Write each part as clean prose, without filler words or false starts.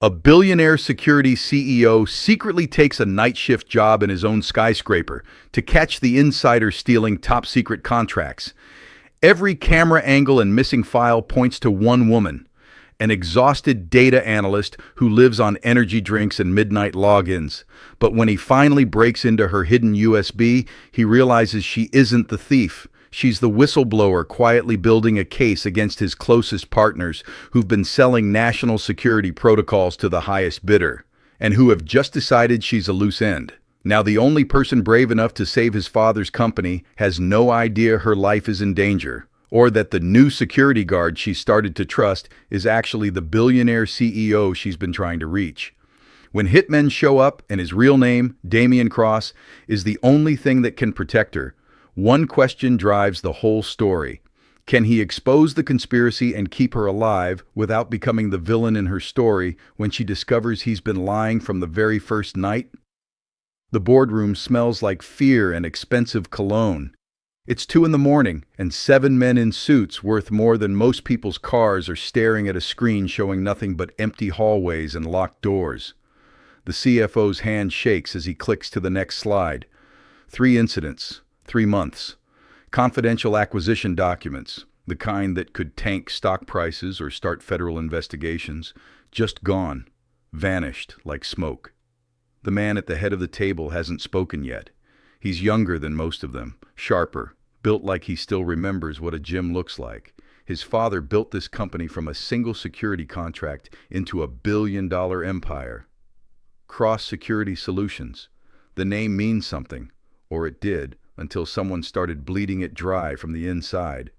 A billionaire security CEO secretly takes a night shift job in his own skyscraper to catch the insider stealing top-secret contracts. Every camera angle and missing file points to one woman, an exhausted data analyst who lives on energy drinks and midnight logins. But when he finally breaks into her hidden USB, he realizes she isn't the thief. She's the whistleblower quietly building a case against his closest partners who've been selling national security protocols to the highest bidder, and who have just decided she's a loose end. Now, the only person brave enough to save his father's company has no idea her life is in danger, or that the new security guard she started to trust is actually the billionaire CEO she's been trying to reach. When hitmen show up and his real name, Damien Cross, is the only thing that can protect her, one question drives the whole story. Can he expose the conspiracy and keep her alive without becoming the villain in her story when she discovers he's been lying from the very first night? The boardroom smells like fear and expensive cologne. It's 2 a.m, and 7 men in suits worth more than most people's cars are staring at a screen showing nothing but empty hallways and locked doors. The CFO's hand shakes as he clicks to the next slide. 3 incidents. 3 months. Confidential acquisition documents, the kind that could tank stock prices or start federal investigations, just gone, vanished like smoke. The man at the head of the table hasn't spoken yet. He's younger than most of them, sharper, built like he still remembers what a gym looks like. His father built this company from a single security contract into a billion-dollar empire. Cross Security Solutions. The name means something, or it did, until someone started bleeding it dry from the inside.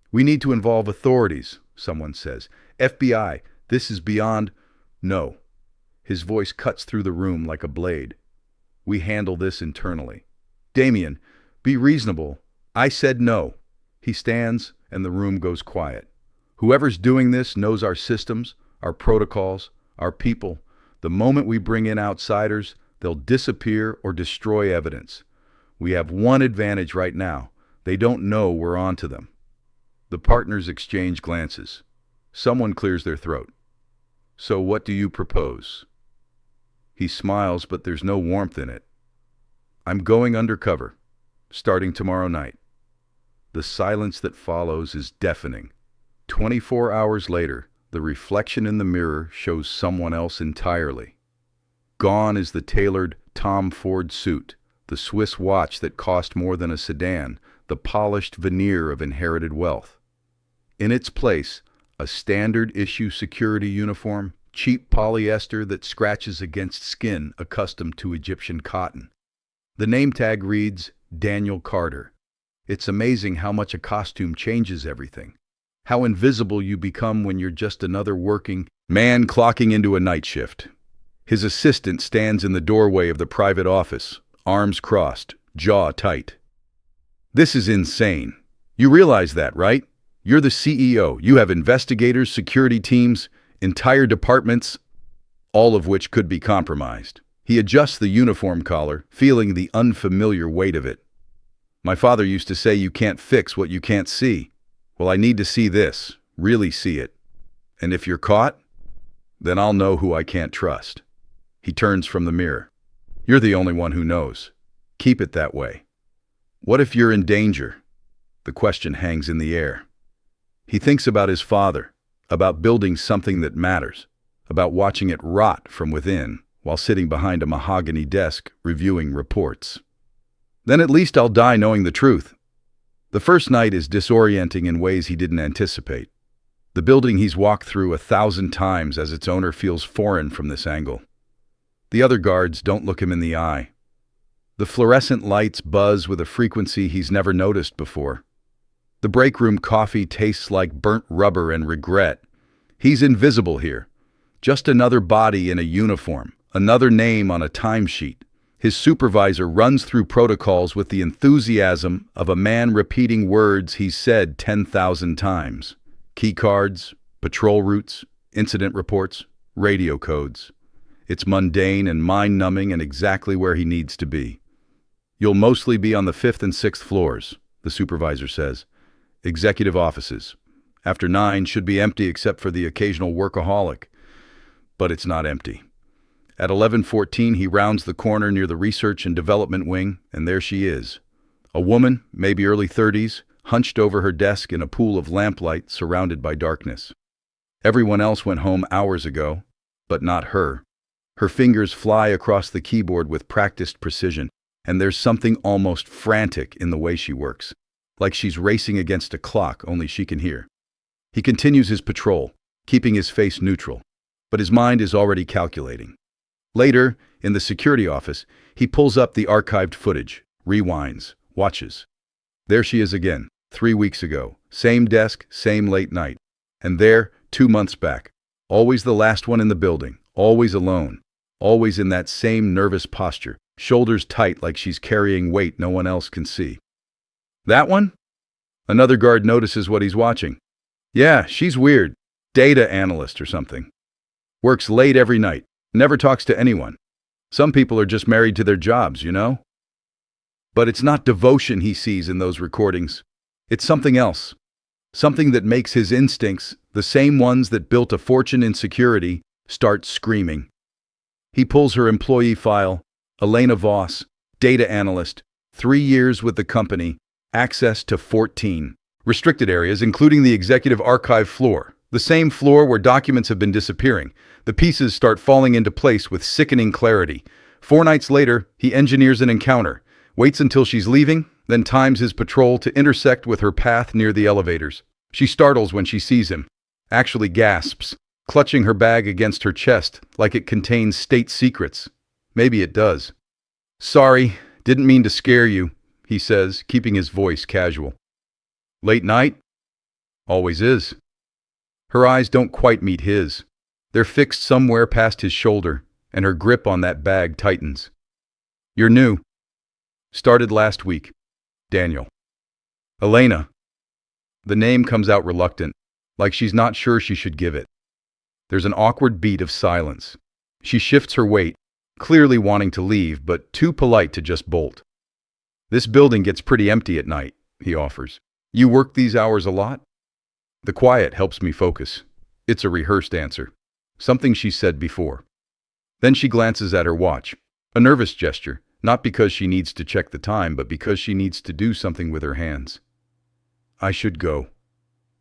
"We need to involve authorities," someone says. "FBI, this is beyond—" "No." His voice cuts through the room like a blade. "We handle this internally." "Damien, be reasonable." "I said no." He stands, and the room goes quiet. "Whoever's doing this knows our systems, our protocols, our people. The moment we bring in outsiders, they'll disappear or destroy evidence. We have one advantage right now. They don't know we're on to them." The partners exchange glances. Someone clears their throat. "So what do you propose?" He smiles, but there's no warmth in it. "I'm going undercover, starting tomorrow night." The silence that follows is deafening. 24 hours later, the reflection in the mirror shows someone else entirely. Gone is the tailored Tom Ford suit, the Swiss watch that cost more than a sedan, the polished veneer of inherited wealth. In its place, a standard-issue security uniform, cheap polyester that scratches against skin accustomed to Egyptian cotton. The name tag reads, Daniel Carter. It's amazing how much a costume changes everything. How invisible you become when you're just another working man clocking into a night shift. His assistant stands in the doorway of the private office, arms crossed, jaw tight. "This is insane. You realize that, right? You're the CEO. You have investigators, security teams, entire departments, all of which could be compromised." He adjusts the uniform collar, feeling the unfamiliar weight of it. "My father used to say you can't fix what you can't see. Well, I need to see this, really see it. And if you're caught, then I'll know who I can't trust." He turns from the mirror. "You're the only one who knows. Keep it that way. What if you're in danger?" The question hangs in the air. He thinks about his father, about building something that matters, about watching it rot from within while sitting behind a mahogany desk reviewing reports. "Then at least I'll die knowing the truth." The first night is disorienting in ways he didn't anticipate. The building he's walked through 1,000 times as its owner feels foreign from this angle. The other guards don't look him in the eye. The fluorescent lights buzz with a frequency he's never noticed before. The break room coffee tastes like burnt rubber and regret. He's invisible here. Just another body in a uniform, another name on a timesheet. His supervisor runs through protocols with the enthusiasm of a man repeating words he's said 10,000 times. Key cards, patrol routes, incident reports, radio codes. It's mundane and mind-numbing and exactly where he needs to be. "You'll mostly be on the 5th and 6th floors," the supervisor says. "Executive offices. After 9 should be empty except for the occasional workaholic. But it's not empty. At 11:14, he rounds the corner near the research and development wing, and there she is. A woman, maybe early 30s, hunched over her desk in a pool of lamplight surrounded by darkness. Everyone else went home hours ago, but not her. Her fingers fly across the keyboard with practiced precision, and there's something almost frantic in the way she works, like she's racing against a clock only she can hear. He continues his patrol, keeping his face neutral, but his mind is already calculating. Later, in the security office, he pulls up the archived footage, rewinds, watches. There she is again, 3 weeks ago. Same desk, same late night. And there, 2 months back. Always the last one in the building, always alone, always in that same nervous posture, shoulders tight like she's carrying weight no one else can see. That one? Another guard notices what he's watching. Yeah, she's weird. Data analyst or something. Works late every night. Never talks to anyone. Some people are just married to their jobs, you know? But it's not devotion he sees in those recordings. It's something else. Something that makes his instincts, the same ones that built a fortune in security, start screaming. He pulls her employee file. Elena Voss, data analyst, 3 years with the company, access to 14 restricted areas, including the executive archive floor, the same floor where documents have been disappearing. The pieces start falling into place with sickening clarity. 4 nights later, he engineers an encounter, waits until she's leaving, then times his patrol to intersect with her path near the elevators. She startles when she sees him, actually gasps, clutching her bag against her chest like it contains state secrets. Maybe it does. Sorry, didn't mean to scare you, he says, keeping his voice casual. Late night? Always is. Her eyes don't quite meet his. They're fixed somewhere past his shoulder, and her grip on that bag tightens. You're new. Started last week. Daniel. Elena. The name comes out reluctant, like she's not sure she should give it. There's an awkward beat of silence. She shifts her weight, clearly wanting to leave, but too polite to just bolt. This building gets pretty empty at night, he offers. You work these hours a lot? The quiet helps me focus. It's a rehearsed answer. Something she said before. Then she glances at her watch. A nervous gesture, not because she needs to check the time, but because she needs to do something with her hands. I should go.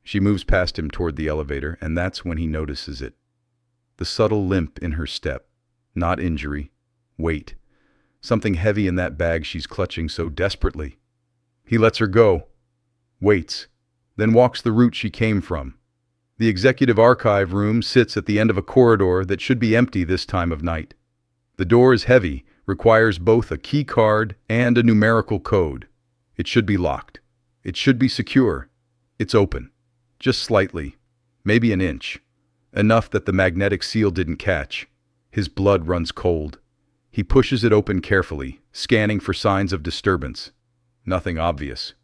She moves past him toward the elevator, and that's when he notices it. The subtle limp in her step. Not injury. Weight. Something heavy in that bag she's clutching so desperately. He lets her go. Waits. Then walks the route she came from. The executive archive room sits at the end of a corridor that should be empty this time of night. The door is heavy, requires both a key card and a numerical code. It should be locked. It should be secure. It's open. Just slightly. Maybe an inch. Enough that the magnetic seal didn't catch. His blood runs cold. He pushes it open carefully, scanning for signs of disturbance. Nothing obvious.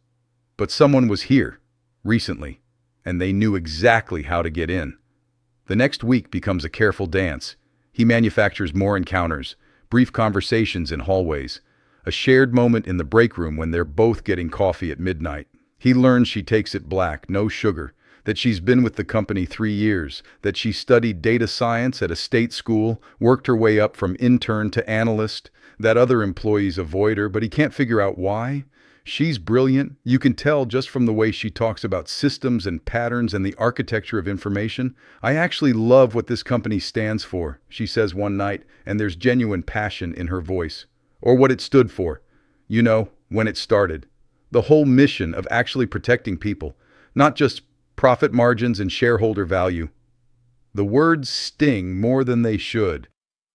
But someone was here, recently, and they knew exactly how to get in. The next week becomes a careful dance. He manufactures more encounters, brief conversations in hallways, a shared moment in the break room when they're both getting coffee at midnight. He learns she takes it black, no sugar, that she's been with the company 3 years, that she studied data science at a state school, worked her way up from intern to analyst, that other employees avoid her, but he can't figure out why. She's brilliant. You can tell just from the way she talks about systems and patterns and the architecture of information. I actually love what this company stands for, she says one night, and there's genuine passion in her voice. Or what it stood for. You know, when it started. The whole mission of actually protecting people, not just profit margins and shareholder value. The words sting more than they should.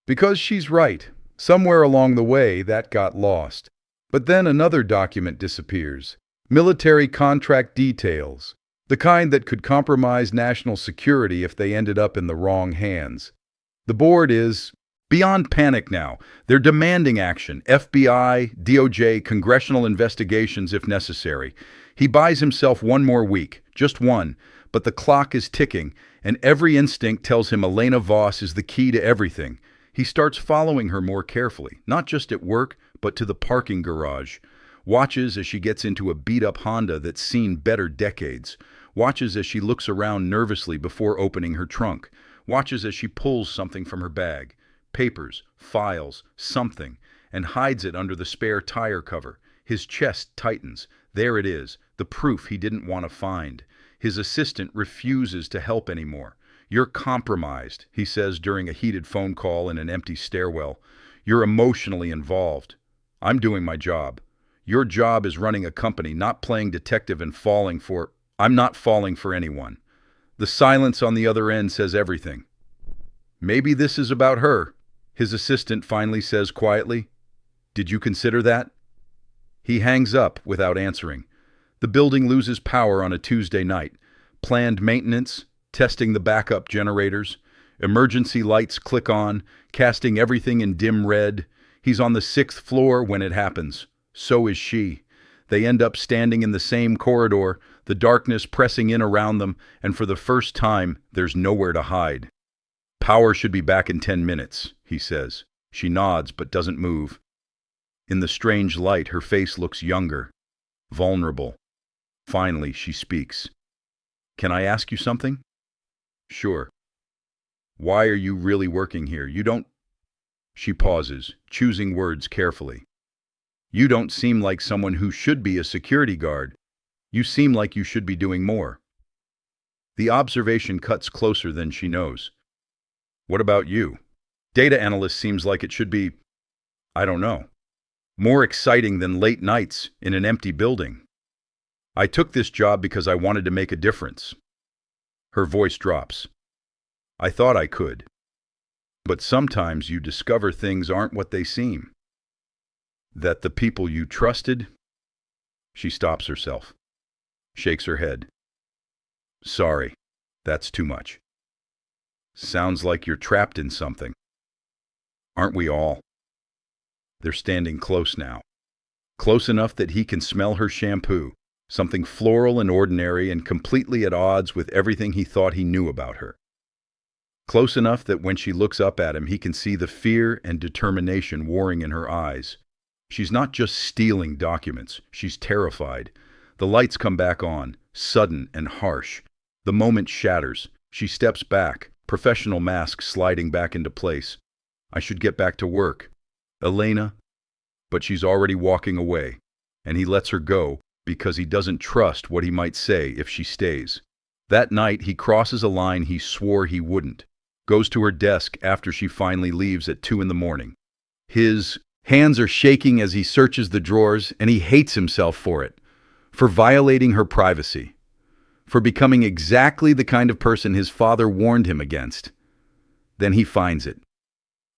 Because she's right. Somewhere along the way, that got lost. But then another document disappears. Military contract details. The kind that could compromise national security if they ended up in the wrong hands. The board is beyond panic now. They're demanding action. FBI, DOJ, congressional investigations if necessary. He buys himself 1 more week. Just 1. But the clock is ticking, and every instinct tells him Elena Voss is the key to everything. He starts following her more carefully, not just at work, but to the parking garage. Watches as she gets into a beat-up Honda that's seen better decades. Watches as she looks around nervously before opening her trunk. watches as she pulls something from her bag. Papers, files, something, and hides it under the spare tire cover. His chest tightens. There it is, the proof he didn't want to find. His assistant refuses to help anymore. "You're compromised," he says during a heated phone call in an empty stairwell. "You're emotionally involved. I'm doing my job. Your job is running a company, not playing detective and falling for—" "I'm not falling for anyone." The silence on the other end says everything. "Maybe this is about her," his assistant finally says quietly. "Did you consider that?" He hangs up without answering. The building loses power on a Tuesday night. Planned maintenance, testing the backup generators. Emergency lights click on, casting everything in dim red. He's on the 6th floor when it happens. So is she. They end up standing in the same corridor, the darkness pressing in around them, and for the first time, there's nowhere to hide. "Power should be back in 10 minutes, he says. She nods but doesn't move. In the strange light, her face looks younger, vulnerable. Finally, she speaks. "Can I ask you something?" "Sure." "Why are you really working here? You don't—" She pauses, choosing words carefully. "You don't seem like someone who should be a security guard. You seem like you should be doing more." The observation cuts closer than she knows. "What about you? Data analyst seems like it should be, I don't know, more exciting than late nights in an empty building." "I took this job because I wanted to make a difference." Her voice drops. "I thought I could. But sometimes you discover things aren't what they seem. That the people you trusted—" She stops herself, shakes her head. "Sorry, that's too much. Sounds like you're trapped in something. Aren't we all?" They're standing close now. Close enough that he can smell her shampoo, something floral and ordinary and completely at odds with everything he thought he knew about her. Close enough that when she looks up at him, he can see the fear and determination warring in her eyes. She's not just stealing documents, she's terrified. The lights come back on, sudden and harsh. The moment shatters. She steps back, professional mask sliding back into place. "I should get back to work. Elena." But she's already walking away, and he lets her go because he doesn't trust what he might say if she stays. That night, he crosses a line he swore he wouldn't. Goes to her desk after she finally leaves at 2 a.m. His hands are shaking as he searches the drawers, and he hates himself for it. For violating her privacy. For becoming exactly the kind of person his father warned him against. Then he finds it.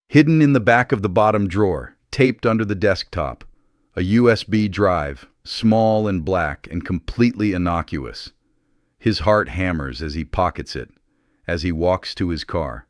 Hidden in the back of the bottom drawer, taped under the desktop. A USB drive, small and black and completely innocuous. His heart hammers as he pockets it, as he walks to his car,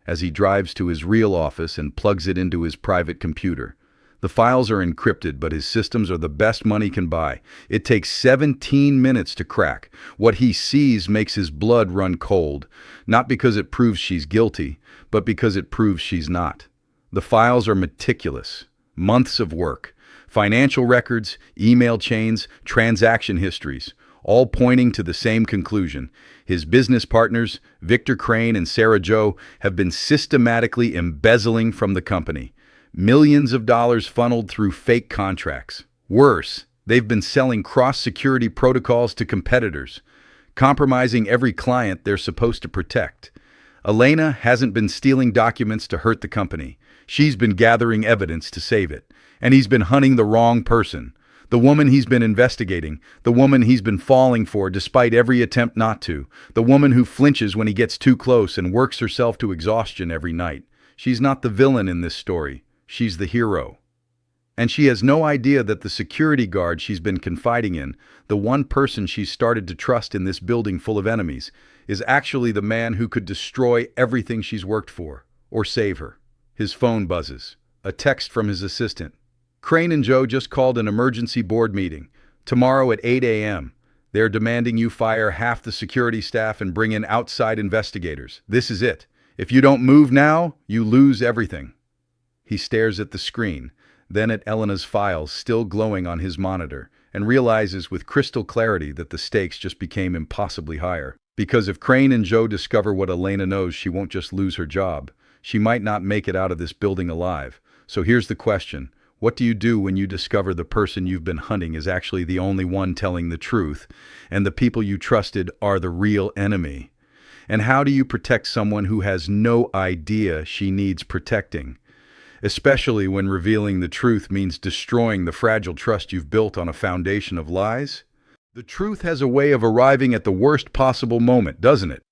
as he drives to his real office and plugs it into his private computer. The files are encrypted, but his systems are the best money can buy. It takes 17 minutes to crack. What he sees makes his blood run cold, not because it proves she's guilty, but because it proves she's not. The files are meticulous, months of work, financial records, email chains, transaction histories, all pointing to the same conclusion. His business partners, Victor Crane and Sarah Jo, have been systematically embezzling from the company. Millions of dollars funneled through fake contracts. Worse, they've been selling cross-security protocols to competitors, compromising every client they're supposed to protect. Elena hasn't been stealing documents to hurt the company. She's been gathering evidence to save it. And he's been hunting the wrong person. The woman he's been investigating. The woman he's been falling for despite every attempt not to. The woman who flinches when he gets too close and works herself to exhaustion every night. She's not the villain in this story. She's the hero. And she has no idea that the security guard she's been confiding in, the one person she's started to trust in this building full of enemies, is actually the man who could destroy everything she's worked for, or save her. His phone buzzes. A text from his assistant. "Crane and Joe just called an emergency board meeting. Tomorrow at 8 a.m. They're demanding you fire half the security staff and bring in outside investigators. This is it. If you don't move now, you lose everything." He stares at the screen, then at Elena's files still glowing on his monitor, and realizes with crystal clarity that the stakes just became impossibly higher. Because if Crane and Joe discover what Elena knows, she won't just lose her job. She might not make it out of this building alive. So here's the question. What do you do when you discover the person you've been hunting is actually the only one telling the truth, and the people you trusted are the real enemy? And how do you protect someone who has no idea she needs protecting? Especially when revealing the truth means destroying the fragile trust you've built on a foundation of lies? The truth has a way of arriving at the worst possible moment, doesn't it?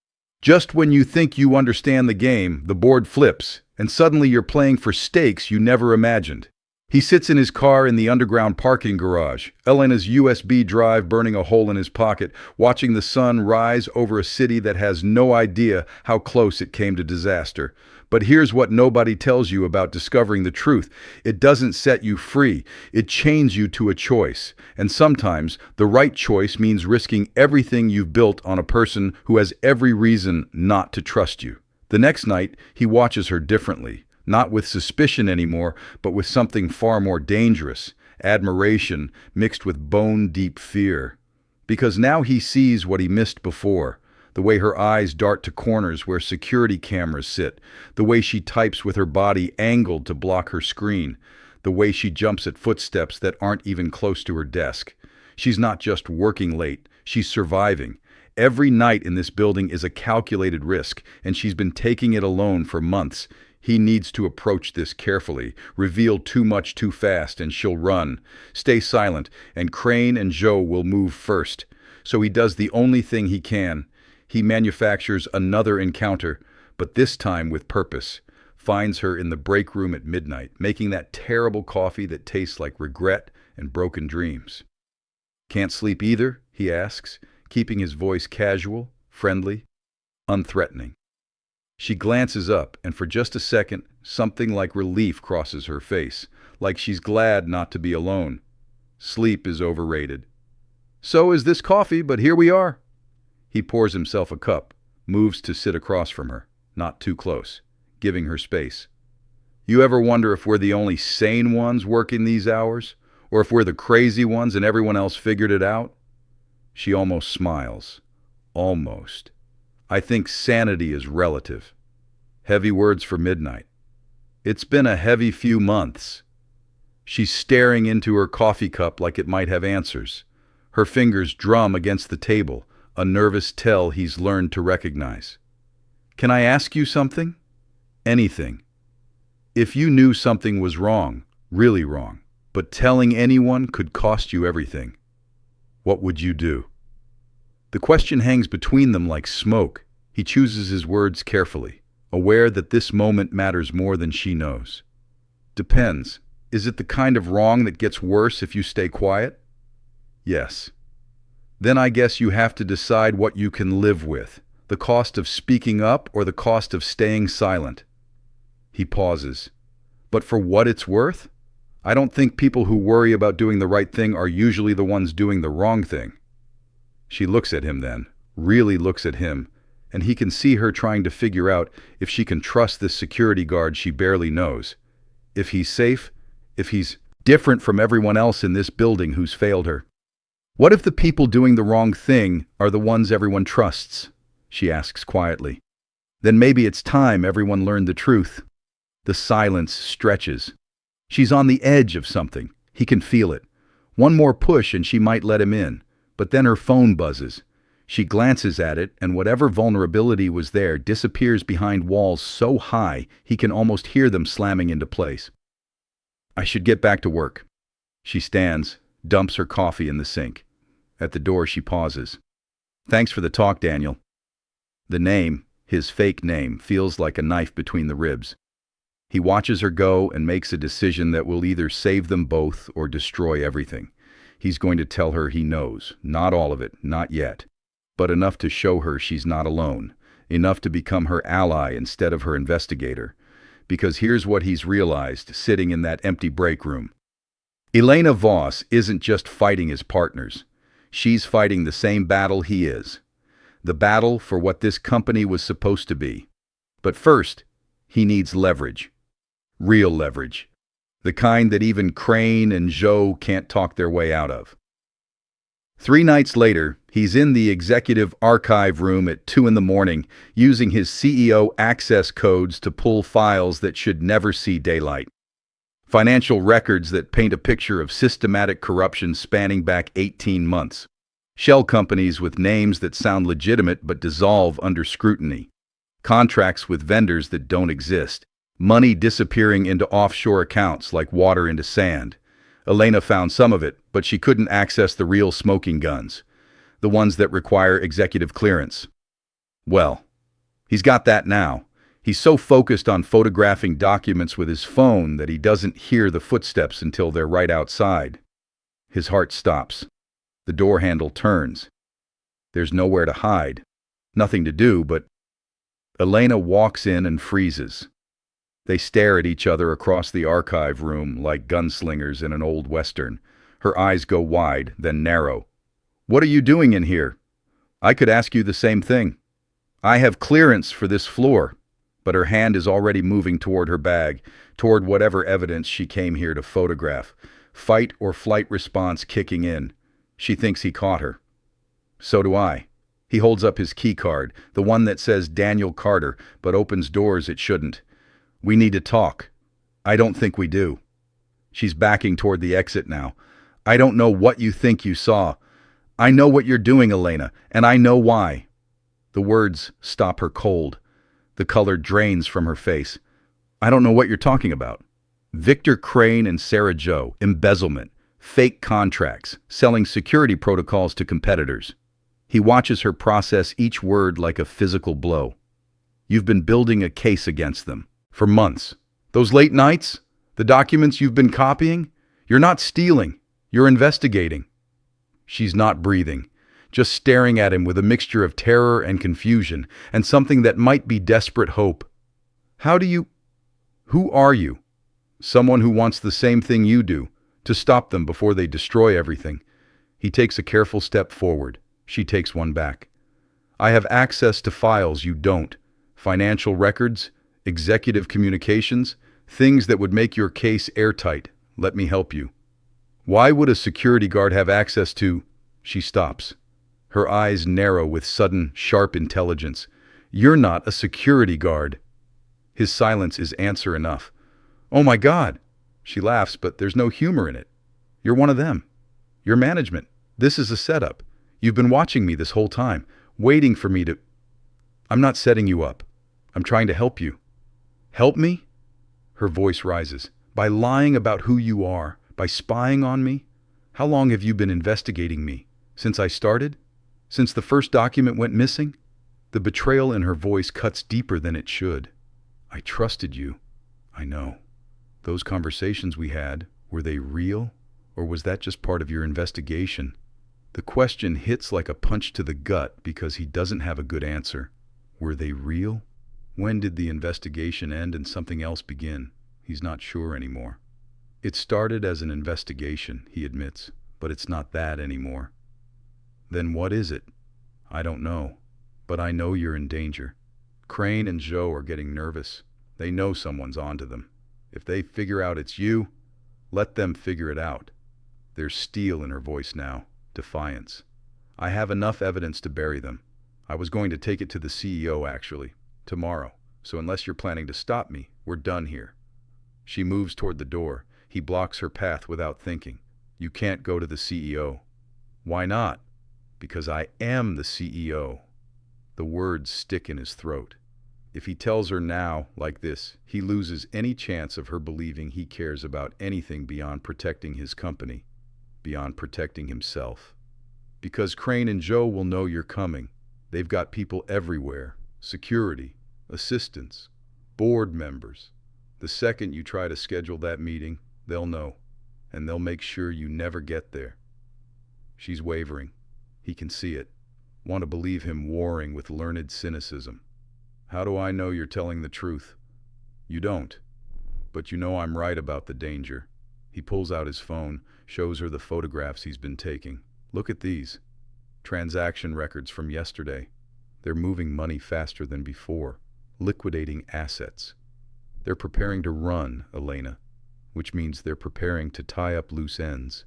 Just when you think you understand the game, the board flips, and suddenly you're playing for stakes you never imagined. He sits in his car in the underground parking garage, Elena's USB drive burning a hole in his pocket, watching the sun rise over a city that has no idea how close it came to disaster. But here's what nobody tells you about discovering the truth. It doesn't set you free. It chains you to a choice. And sometimes the right choice means risking everything you've built on a person who has every reason not to trust you. The next night, he watches her differently. Not with suspicion anymore, but with something far more dangerous, admiration mixed with bone-deep fear. Because now he sees what he missed before, the way her eyes dart to corners where security cameras sit, the way she types with her body angled to block her screen, the way she jumps at footsteps that aren't even close to her desk. She's not just working late, she's surviving. Every night in this building is a calculated risk, and she's been taking it alone for months. He needs to approach this carefully, reveal too much too fast, and she'll run. Stay silent, and Crane and Joe will move first. So he does the only thing he can. He manufactures another encounter, but this time with purpose. Finds her in the break room at midnight, making that terrible coffee that tastes like regret and broken dreams. "Can't sleep either?" he asks, keeping his voice casual, friendly, unthreatening. She glances up, and for just a second, something like relief crosses her face, like she's glad not to be alone. Sleep is overrated. "So is this coffee, but here we are." He pours himself a cup, moves to sit across from her, not too close, giving her space. "You ever wonder if we're the only sane ones working these hours? Or if we're the crazy ones and everyone else figured it out?" She almost smiles. Almost. "I think sanity is relative." Heavy words for midnight. It's been a heavy few months. She's staring into her coffee cup like it might have answers. Her fingers drum against the table, a nervous tell he's learned to recognize. "Can I ask you something?" "Anything." "If you knew something was wrong, really wrong, but telling anyone could cost you everything, what would you do?" The question hangs between them like smoke. He chooses his words carefully, aware that this moment matters more than she knows. "Depends. Is it the kind of wrong that gets worse if you stay quiet?" "Yes." "Then I guess you have to decide what you can live with, the cost of speaking up or the cost of staying silent." He pauses. "But for what it's worth? I don't think people who worry about doing the right thing are usually the ones doing the wrong thing." She looks at him then, really looks at him, and he can see her trying to figure out if she can trust this security guard she barely knows. If he's safe, if he's different from everyone else in this building who's failed her. "What if the people doing the wrong thing are the ones everyone trusts?" she asks quietly. "Then maybe it's time everyone learned the truth." The silence stretches. She's on the edge of something. He can feel it. One more push and she might let him in. But then her phone buzzes. She glances at it, and whatever vulnerability was there disappears behind walls so high he can almost hear them slamming into place. "I should get back to work." She stands, dumps her coffee in the sink. At the door she pauses. "Thanks for the talk, Daniel." The name, his fake name, feels like a knife between the ribs. He watches her go and makes a decision that will either save them both or destroy everything. He's going to tell her he knows, not all of it, not yet, but enough to show her she's not alone, enough to become her ally instead of her investigator. Because here's what he's realized, sitting in that empty break room. Elena Voss isn't just fighting his partners. She's fighting the same battle he is. The battle for what this company was supposed to be. But first, he needs leverage. Real leverage. The kind that even Crane and Joe can't talk their way out of. 3 nights later, he's in the executive archive room at 2 in the morning, using his CEO access codes to pull files that should never see daylight. Financial records that paint a picture of systematic corruption spanning back 18 months. Shell companies with names that sound legitimate but dissolve under scrutiny. Contracts with vendors that don't exist. Money disappearing into offshore accounts like water into sand. Elena found some of it, but she couldn't access the real smoking guns, the ones that require executive clearance. Well, he's got that now. He's so focused on photographing documents with his phone that he doesn't hear the footsteps until they're right outside. His heart stops. The door handle turns. There's nowhere to hide. Nothing to do, but Elena walks in and freezes. They stare at each other across the archive room like gunslingers in an old western. Her eyes go wide, then narrow. "What are you doing in here?" "I could ask you the same thing. I have clearance for this floor." But her hand is already moving toward her bag, toward whatever evidence she came here to photograph. Fight or flight response kicking in. She thinks he caught her. So do I. He holds up his key card, the one that says Daniel Carter, but opens doors it shouldn't. "We need to talk." "I don't think we do." She's backing toward the exit now. "I don't know what you think you saw. I know what you're doing, Elena, and I know why." The words stop her cold. The color drains from her face. "I don't know what you're talking about." Victor Crane and Sarah Joe, embezzlement, fake contracts, selling security protocols to competitors. He watches her process each word like a physical blow. "You've been building a case against them. For months. Those late nights? The documents you've been copying? You're not stealing. You're investigating." She's not breathing, just staring at him with a mixture of terror and confusion, and something that might be desperate hope. Who are you?" "Someone who wants the same thing you do, to stop them before they destroy everything." He takes a careful step forward. She takes one back. "I have access to files you don't. Financial records, executive communications, things that would make your case airtight. Let me help you." "Why would a security guard have access to—" She stops. Her eyes narrow with sudden, sharp intelligence. "You're not a security guard." His silence is answer enough. "Oh my God!" She laughs, but there's no humor in it. "You're one of them. You're management. This is a setup. You've been watching me this whole time, waiting for me to—" "I'm not setting you up. I'm trying to help you." "Help me?" Her voice rises. "By lying about who you are, by spying on me? How long have you been investigating me? Since I started? Since the first document went missing?" The betrayal in her voice cuts deeper than it should. "I trusted you. I know. Those conversations we had, were they real? Or was that just part of your investigation?" The question hits like a punch to the gut because he doesn't have a good answer. Were they real? When did the investigation end and something else begin? He's not sure anymore. "It started as an investigation," he admits, "but it's not that anymore." "Then what is it?" "I don't know, but I know you're in danger. Crane and Joe are getting nervous. They know someone's onto them. If they figure out it's you, let them figure it out." There's steel in her voice now, defiance. "I have enough evidence to bury them. I was going to take it to the CEO, actually, tomorrow. So unless you're planning to stop me, we're done here." She moves toward the door. He blocks her path without thinking. "You can't go to the CEO." "Why not?" "Because I am the CEO." The words stick in his throat. If he tells her now, like this, he loses any chance of her believing he cares about anything beyond protecting his company, beyond protecting himself. "Because Crane and Joe will know you're coming. They've got people everywhere. Security, assistants, board members. The second you try to schedule that meeting, they'll know, and they'll make sure you never get there." She's wavering. He can see it. Want to believe him warring with learned cynicism. "How do I know you're telling the truth?" "You don't. But you know I'm right about the danger." He pulls out his phone, shows her the photographs he's been taking. "Look at these. Transaction records from yesterday. They're moving money faster than before, liquidating assets. They're preparing to run, Elena, which means they're preparing to tie up loose ends.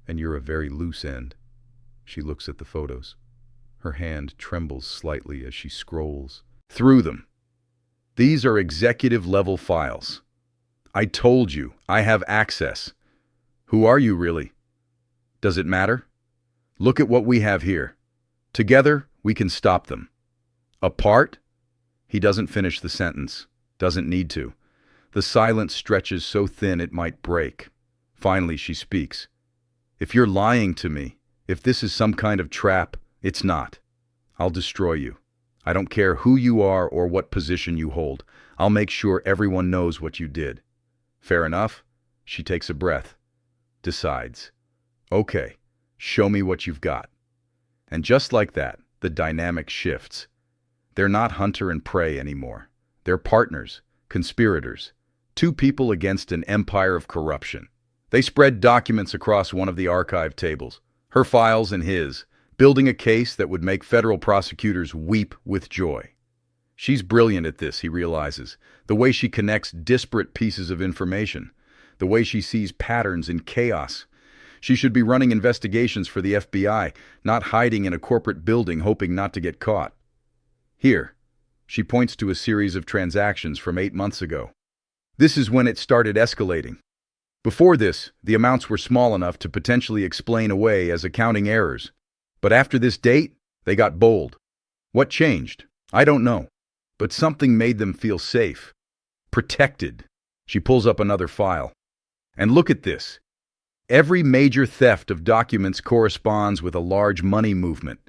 And you're a very loose end." She looks at the photos. Her hand trembles slightly as she scrolls through them. These are executive-level files. I told you, I have access. Who are you really? Does it matter? Look at what we have here. Together, we can stop them. Apart? He doesn't finish the sentence. Doesn't need to. The silence stretches so thin it might break. Finally, she speaks. If you're lying to me, if this is some kind of trap, it's not. I'll destroy you. I don't care who you are or what position you hold. I'll make sure everyone knows what you did. Fair enough? She takes a breath. Decides. Okay, show me what you've got. And just like that, the dynamic shifts. They're not hunter and prey anymore. They're partners, conspirators, two people against an empire of corruption. They spread documents across one of the archive tables, her files and his, building a case that would make federal prosecutors weep with joy. She's brilliant at this, he realizes, the way she connects disparate pieces of information, the way she sees patterns in chaos. She should be running investigations for the FBI, not hiding in a corporate building hoping not to get caught. Here, she points to a series of transactions from 8 months ago. This is when it started escalating. Before this, the amounts were small enough to potentially explain away as accounting errors. But after this date, they got bold. What changed? I don't know. But something made them feel safe. Protected. She pulls up another file. And look at this. Every major theft of documents corresponds with a large money movement.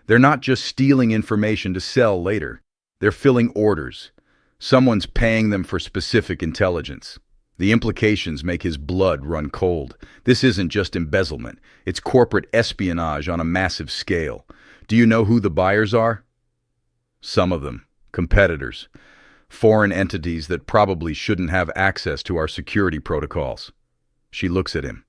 They're not just stealing information to sell later. They're filling orders. Someone's paying them for specific intelligence. The implications make his blood run cold. This isn't just embezzlement. It's corporate espionage on a massive scale. Do you know who the buyers are? Some of them. Competitors. Foreign entities that probably shouldn't have access to our security protocols. She looks at him.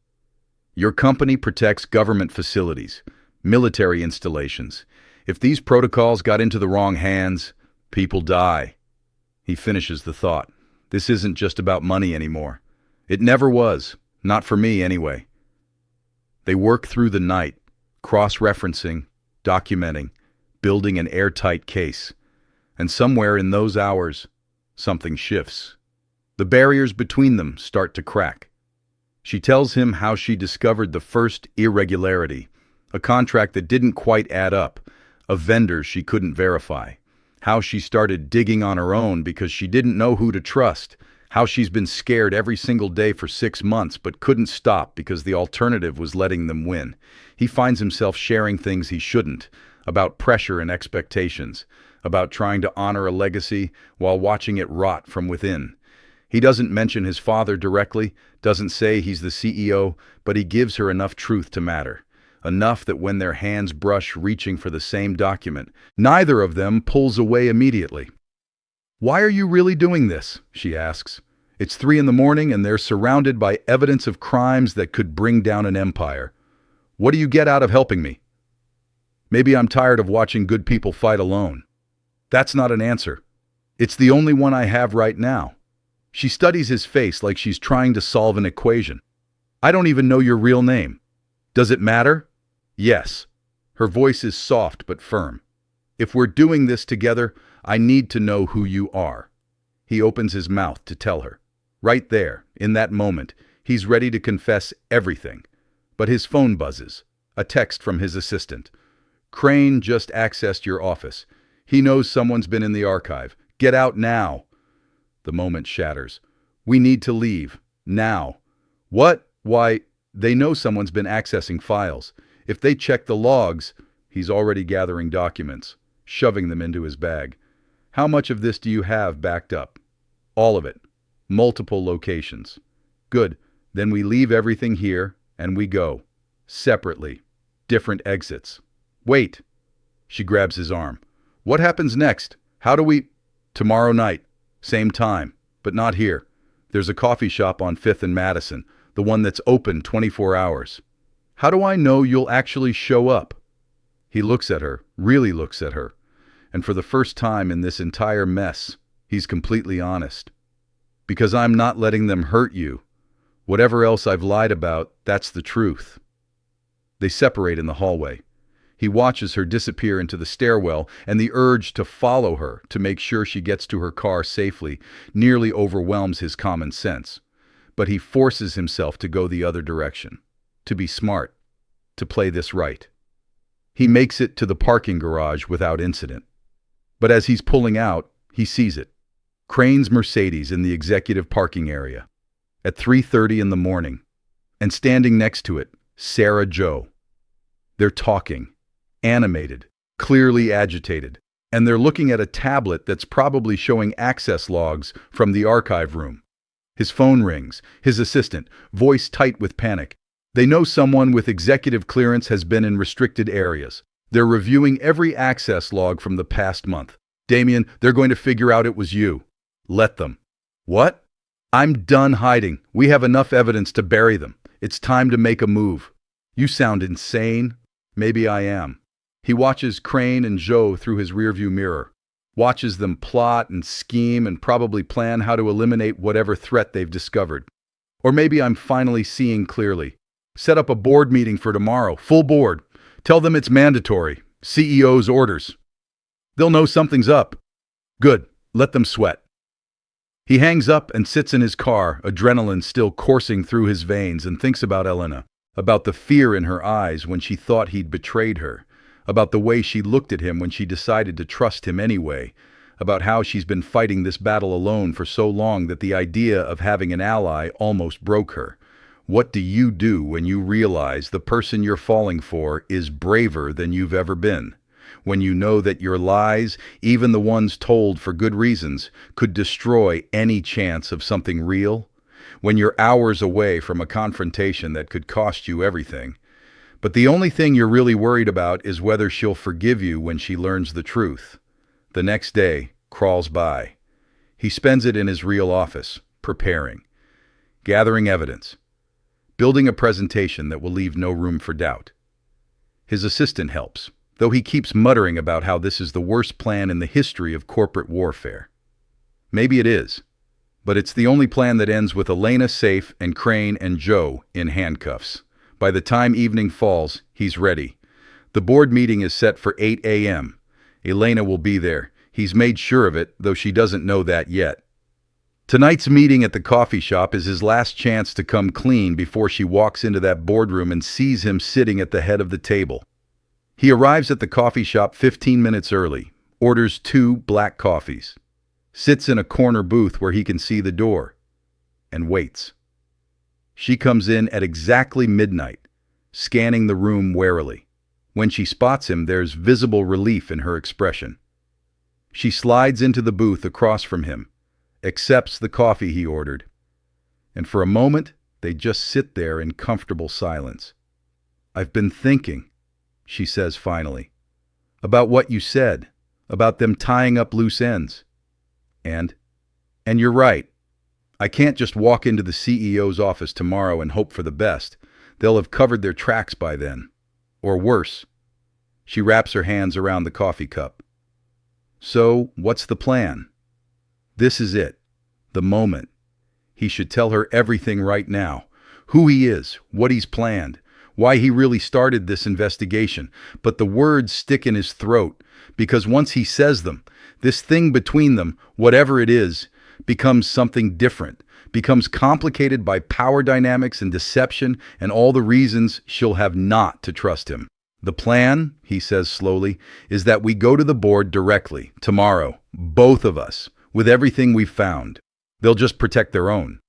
Your company protects government facilities, military installations. If these protocols got into the wrong hands, people die. He finishes the thought. This isn't just about money anymore. It never was. Not for me, anyway. They work through the night, cross-referencing, documenting, building an airtight case. And somewhere in those hours, something shifts. The barriers between them start to crack. She tells him how she discovered the first irregularity, a contract that didn't quite add up, a vendor she couldn't verify. How she started digging on her own because she didn't know who to trust. How she's been scared every single day for 6 months but couldn't stop because the alternative was letting them win. He finds himself sharing things he shouldn't, about pressure and expectations, about trying to honor a legacy while watching it rot from within. He doesn't mention his father directly, doesn't say he's the CEO, but he gives her enough truth to matter. Enough that when their hands brush reaching for the same document, neither of them pulls away immediately. Why are you really doing this? She asks. It's 3 in the morning and they're surrounded by evidence of crimes that could bring down an empire. What do you get out of helping me? Maybe I'm tired of watching good people fight alone. That's not an answer. It's the only one I have right now. She studies his face like she's trying to solve an equation. I don't even know your real name. Does it matter? Yes. Her voice is soft but firm. If we're doing this together, I need to know who you are. He opens his mouth to tell her. Right there, in that moment, he's ready to confess everything. But his phone buzzes. A text from his assistant. Crane just accessed your office. He knows someone's been in the archive. Get out now. The moment shatters. We need to leave. Now. What? Why, they know someone's been accessing files. If they check the logs, he's already gathering documents, shoving them into his bag. How much of this do you have backed up? All of it. Multiple locations. Good. Then we leave everything here and we go. Separately. Different exits. Wait. She grabs his arm. What happens next? How do we... Tomorrow night. Same time. But not here. There's a coffee shop on 5th and Madison. The one that's open 24 hours. How do I know you'll actually show up? He looks at her, really looks at her. And for the first time in this entire mess, he's completely honest. Because I'm not letting them hurt you. Whatever else I've lied about, that's the truth. They separate in the hallway. He watches her disappear into the stairwell, and the urge to follow her to make sure she gets to her car safely nearly overwhelms his common sense. But he forces himself to go the other direction, to be smart, to play this right. He makes it to the parking garage without incident. But as he's pulling out, he sees it. Crane's Mercedes in the executive parking area at 3:30 in the morning, and standing next to it, Sarah Jo. They're talking, animated, clearly agitated, and they're looking at a tablet that's probably showing access logs from the archive room. His phone rings, his assistant, voice tight with panic. They know someone with executive clearance has been in restricted areas. They're reviewing every access log from the past month. Damien, they're going to figure out it was you. Let them. What? I'm done hiding. We have enough evidence to bury them. It's time to make a move. You sound insane. Maybe I am. He watches Crane and Joe through his rearview mirror. Watches them plot and scheme and probably plan how to eliminate whatever threat they've discovered. Or maybe I'm finally seeing clearly. Set up a board meeting for tomorrow, full board. Tell them it's mandatory. CEO's orders. They'll know something's up. Good. Let them sweat. He hangs up and sits in his car, adrenaline still coursing through his veins, and thinks about Elena, about the fear in her eyes when she thought he'd betrayed her, about the way she looked at him when she decided to trust him anyway, about how she's been fighting this battle alone for so long that the idea of having an ally almost broke her. What do you do when you realize the person you're falling for is braver than you've ever been? When you know that your lies, even the ones told for good reasons, could destroy any chance of something real? When you're hours away from a confrontation that could cost you everything? But the only thing you're really worried about is whether she'll forgive you when she learns the truth. The next day crawls by. He spends it in his real office, preparing, gathering evidence, building a presentation that will leave no room for doubt. His assistant helps, though he keeps muttering about how this is the worst plan in the history of corporate warfare. Maybe it is, but it's the only plan that ends with Elena safe and Crane and Joe in handcuffs. By the time evening falls, he's ready. The board meeting is set for 8 a.m. Elena will be there. He's made sure of it, though she doesn't know that yet. Tonight's meeting at the coffee shop is his last chance to come clean before she walks into that boardroom and sees him sitting at the head of the table. He arrives at the coffee shop 15 minutes early, orders 2 black coffees, sits in a corner booth where he can see the door, and waits. She comes in at exactly midnight, scanning the room warily. When she spots him, there's visible relief in her expression. She slides into the booth across from him, accepts the coffee he ordered, and for a moment they just sit there in comfortable silence. "I've been thinking," she says finally, "about what you said, about them tying up loose ends. And you're right. I can't just walk into the CEO's office tomorrow and hope for the best. They'll have covered their tracks by then. Or worse." She wraps her hands around the coffee cup. "So, what's the plan?" This is it. The moment. He should tell her everything right now. Who he is, what he's planned, why he really started this investigation. But the words stick in his throat, because once he says them, this thing between them, whatever it is, becomes something different, becomes complicated by power dynamics and deception and all the reasons she'll have not to trust him. "The plan," he says slowly, "is that we go to the board directly, tomorrow, both of us, with everything we've found. They'll just protect their own.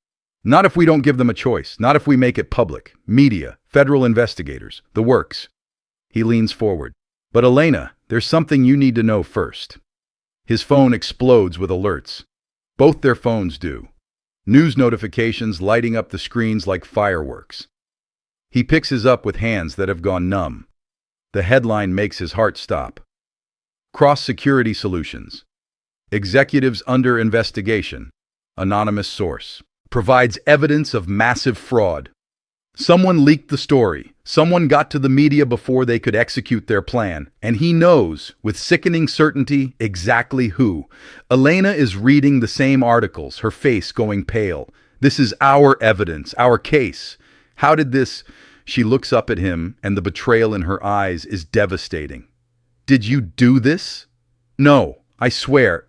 Not if we don't give them a choice, not if we make it public. Media, federal investigators, the works." He leans forward. "But Elena, there's something you need to know first." His phone explodes with alerts. Both their phones do. News notifications lighting up the screens like fireworks. He picks his up with hands that have gone numb. The headline makes his heart stop. Cross Security Solutions. Executives under investigation. Anonymous source. Provides evidence of massive fraud. Someone leaked the story. Someone got to the media before they could execute their plan. And he knows, with sickening certainty, exactly who. Elena is reading the same articles, her face going pale. "This is our evidence, our case. How did this..." She looks up at him, and the betrayal in her eyes is devastating. Did you do this? No, I swear.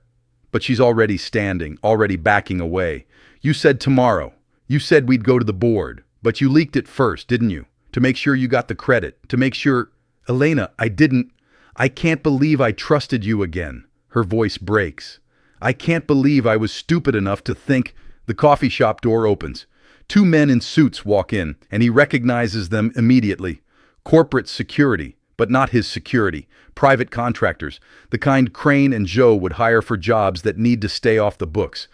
But she's already standing, already backing away. You said tomorrow. You said we'd go to the board. But you leaked it first, didn't you? To make sure you got the credit. To make sure... Elena, I didn't... I can't believe I trusted you again. Her voice breaks. I can't believe I was stupid enough to think... The coffee shop door opens. Two men in suits walk in, and he recognizes them immediately. Corporate security, but not his security. Private contractors, the kind Crane and Joe would hire for jobs that need to stay off the books.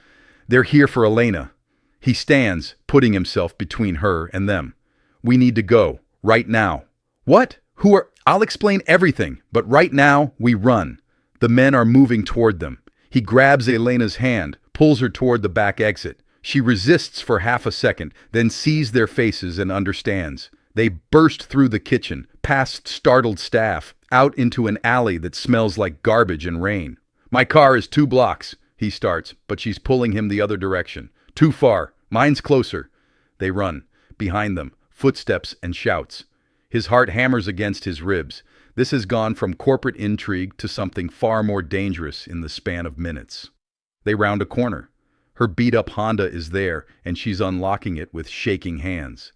They're here for Elena. He stands, putting himself between her and them. We need to go, right now. What? Who are... I'll explain everything, but right now, we run. The men are moving toward them. He grabs Elena's hand, pulls her toward the back exit. She resists for half a second, then sees their faces and understands. They burst through the kitchen, past startled staff, out into an alley that smells like garbage and rain. My car is 2 blocks, he starts, but she's pulling him the other direction. Too far. Mine's closer. They run. Behind them, footsteps and shouts. His heart hammers against his ribs. This has gone from corporate intrigue to something far more dangerous in the span of minutes. They round a corner. Her beat-up Honda is there, and she's unlocking it with shaking hands.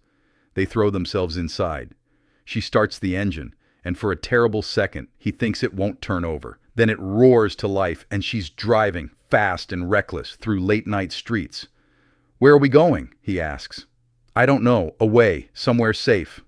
They throw themselves inside. She starts the engine, and for a terrible second, he thinks it won't turn over. Then it roars to life, and she's driving, fast and reckless, through late-night streets. Where are we going? He asks. I don't know. Away, somewhere safe.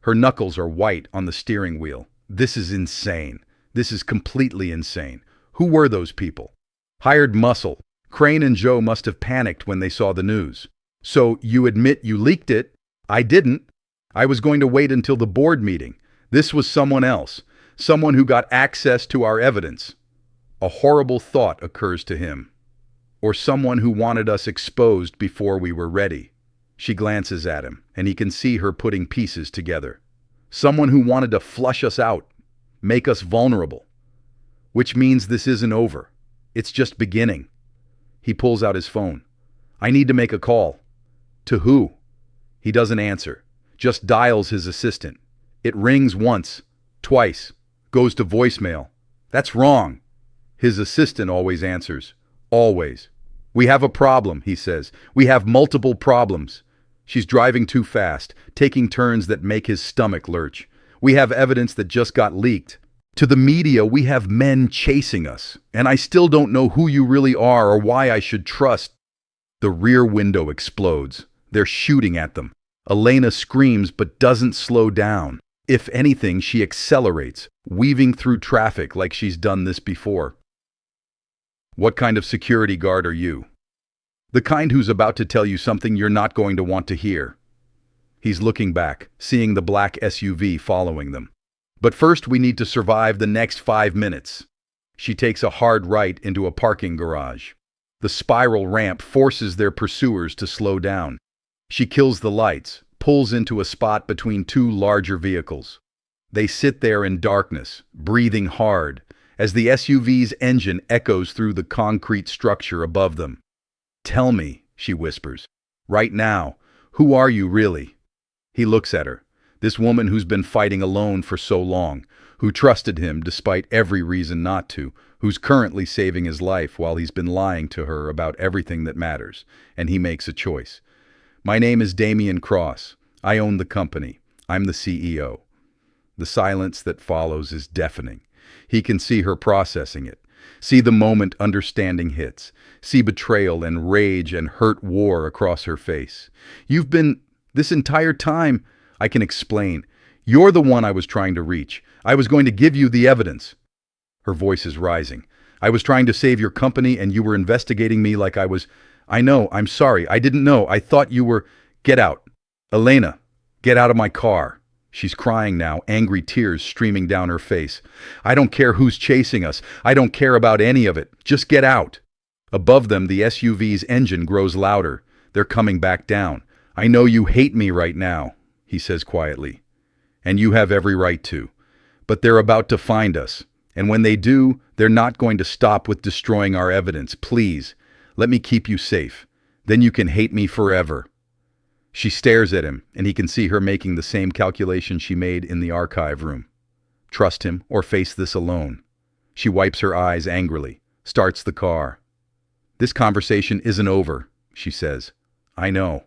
Her knuckles are white on the steering wheel. This is insane. This is completely insane. Who were those people? Hired muscle. Crane and Joe must have panicked when they saw the news. So you admit you leaked it? I didn't. I was going to wait until the board meeting. This was someone else. Someone who got access to our evidence. A horrible thought occurs to him. Or someone who wanted us exposed before we were ready. She glances at him, and he can see her putting pieces together. Someone who wanted to flush us out, make us vulnerable. Which means this isn't over. It's just beginning. He pulls out his phone. I need to make a call. To who? He doesn't answer, just dials his assistant. It rings once, twice, goes to voicemail. That's wrong. His assistant always answers. Always. We have a problem, he says. We have multiple problems. She's driving too fast, taking turns that make his stomach lurch. We have evidence that just got leaked. To the media, we have men chasing us, and I still don't know who you really are or why I should trust. The rear window explodes. They're shooting at them. Elena screams but doesn't slow down. If anything, she accelerates, weaving through traffic like she's done this before. What kind of security guard are you? The kind who's about to tell you something you're not going to want to hear. He's looking back, seeing the black SUV following them. But first we need to survive the next 5 minutes. She takes a hard right into a parking garage. The spiral ramp forces their pursuers to slow down. She kills the lights, pulls into a spot between 2 larger vehicles. They sit there in darkness, breathing hard, as the SUV's engine echoes through the concrete structure above them. Tell me, she whispers, right now, who are you really? He looks at her. This woman who's been fighting alone for so long, who trusted him despite every reason not to, who's currently saving his life while he's been lying to her about everything that matters, and he makes a choice. My name is Damien Cross. I own the company. I'm the CEO. The silence that follows is deafening. He can see her processing it, see the moment understanding hits, see betrayal and rage and hurt war across her face. You've been, this entire time, I can explain. You're the one I was trying to reach. I was going to give you the evidence. Her voice is rising. I was trying to save your company and you were investigating me like I was... I know, I'm sorry. I didn't know. I thought you were... Get out. Elena, get out of my car. She's crying now, angry tears streaming down her face. I don't care who's chasing us. I don't care about any of it. Just get out. Above them, the SUV's engine grows louder. They're coming back down. I know you hate me right now, he says quietly. And you have every right to. But they're about to find us. And when they do, they're not going to stop with destroying our evidence. Please, let me keep you safe. Then you can hate me forever. She stares at him, and he can see her making the same calculation she made in the archive room. Trust him or face this alone. She wipes her eyes angrily, starts the car. This conversation isn't over, she says. I know.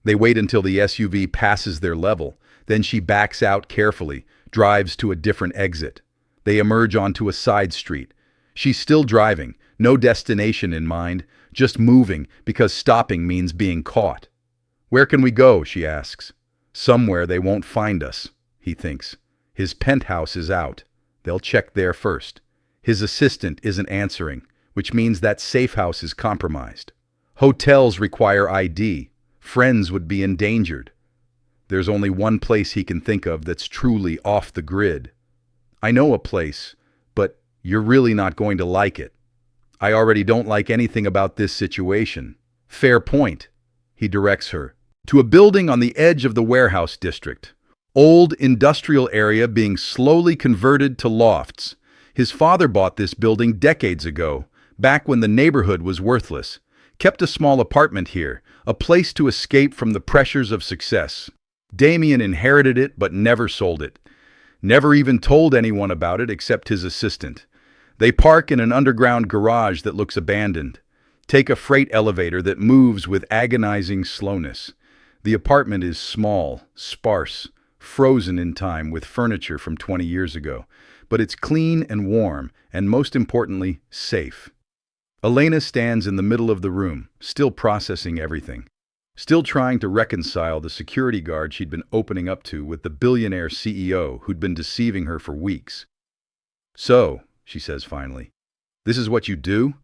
They wait until the SUV passes their level. Then she backs out carefully, drives to a different exit. They emerge onto a side street. She's still driving, no destination in mind, just moving because stopping means being caught. Where can we go, she asks. Somewhere they won't find us, he thinks. His penthouse is out. They'll check there first. His assistant isn't answering, which means that safe house is compromised. Hotels require ID. Friends would be endangered. There's only one place he can think of that's truly off the grid. I know a place, but you're really not going to like it. I already don't like anything about this situation. Fair point. He directs her to a building on the edge of the warehouse district. Old industrial area being slowly converted to lofts. His father bought this building decades ago, back when the neighborhood was worthless. Kept a small apartment here, a place to escape from the pressures of success. Damien inherited it but never sold it. Never even told anyone about it except his assistant. They park in an underground garage that looks abandoned. Take a freight elevator that moves with agonizing slowness. The apartment is small, sparse, frozen in time with furniture from 20 years ago. But it's clean and warm, and most importantly, safe. Elena stands in the middle of the room, still processing everything. Still trying to reconcile the security guard she'd been opening up to with the billionaire CEO who'd been deceiving her for weeks. So, she says finally, this is what you do?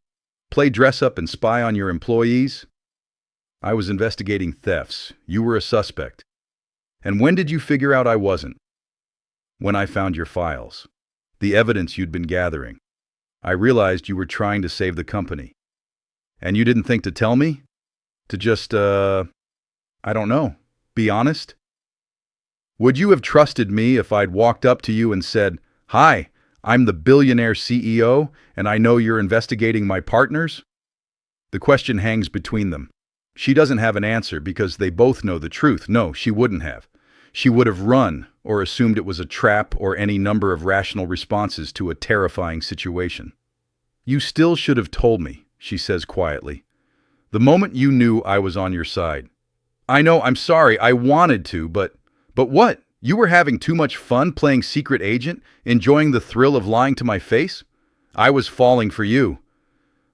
Play dress-up and spy on your employees? I was investigating thefts. You were a suspect. And when did you figure out I wasn't? When I found your files. The evidence you'd been gathering. I realized you were trying to save the company. And you didn't think to tell me? To just, I don't know, be honest? Would you have trusted me if I'd walked up to you and said, "Hi, I'm the billionaire CEO, and I know you're investigating my partners"? The question hangs between them. She doesn't have an answer because they both know the truth. No, she wouldn't have. She would have run or assumed it was a trap or any number of rational responses to a terrifying situation. You still should have told me, she says quietly. The moment you knew I was on your side. I know, I'm sorry, I wanted to, but what? You were having too much fun playing secret agent, enjoying the thrill of lying to my face? I was falling for you.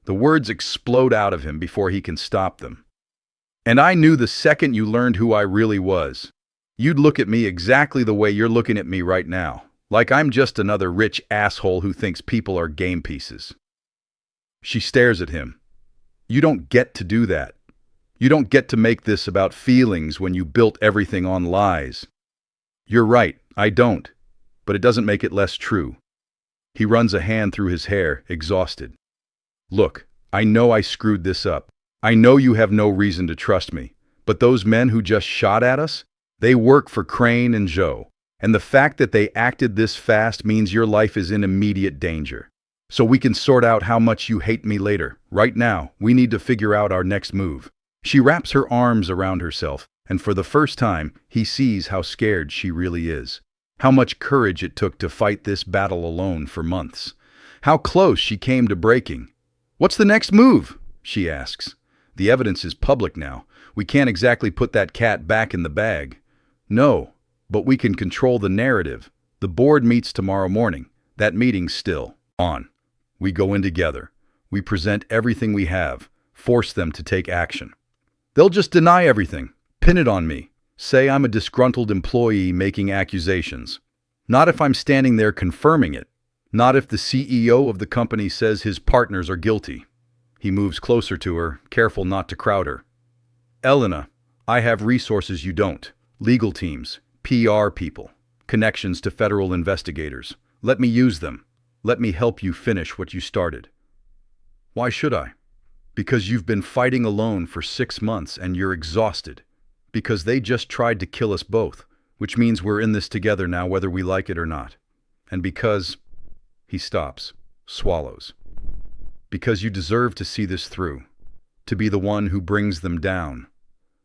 The words explode out of him before he can stop them. And I knew the second you learned who I really was. You'd look at me exactly the way you're looking at me right now, like I'm just another rich asshole who thinks people are game pieces. She stares at him. You don't get to do that. You don't get to make this about feelings when you built everything on lies. You're right, I don't, but it doesn't make it less true. He runs a hand through his hair, exhausted. Look, I know I screwed this up. I know you have no reason to trust me, but those men who just shot at us, they work for Crane and Joe, and the fact that they acted this fast means your life is in immediate danger. So we can sort out how much you hate me later. Right now, we need to figure out our next move. She wraps her arms around herself, and for the first time, he sees how scared she really is. How much courage it took to fight this battle alone for months. How close she came to breaking. What's the next move? She asks. The evidence is public now. We can't exactly put that cat back in the bag. No, but we can control the narrative. The board meets tomorrow morning. That meeting's still on. We go in together. We present everything we have. Force them to take action. They'll just deny everything. Pin it on me. Say I'm a disgruntled employee making accusations. Not if I'm standing there confirming it. Not if the CEO of the company says his partners are guilty. He moves closer to her, careful not to crowd her. Elena, I have resources you don't. Legal teams, PR people, connections to federal investigators. Let me use them. Let me help you finish what you started. Why should I? Because you've been fighting alone for 6 months and you're exhausted. Because they just tried to kill us both, which means we're in this together now whether we like it or not. And because... He stops, swallows. Because you deserve to see this through. To be the one who brings them down.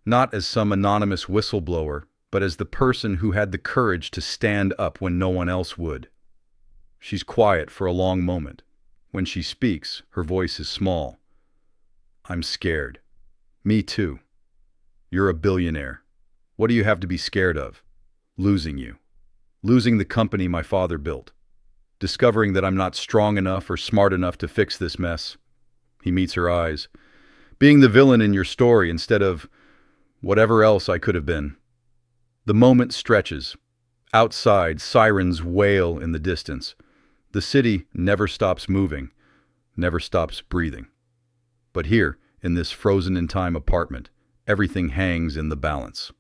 Not as some anonymous whistleblower, but as the person who had the courage to stand up when no one else would. She's quiet for a long moment. When she speaks, her voice is small. I'm scared. Me too. You're a billionaire. What do you have to be scared of? Losing you. Losing the company my father built. Discovering that I'm not strong enough or smart enough to fix this mess. He meets her eyes. Being the villain in your story instead of whatever else I could have been. The moment stretches. Outside, sirens wail in the distance. The city never stops moving, never stops breathing. But here, in this frozen-in-time apartment, everything hangs in the balance.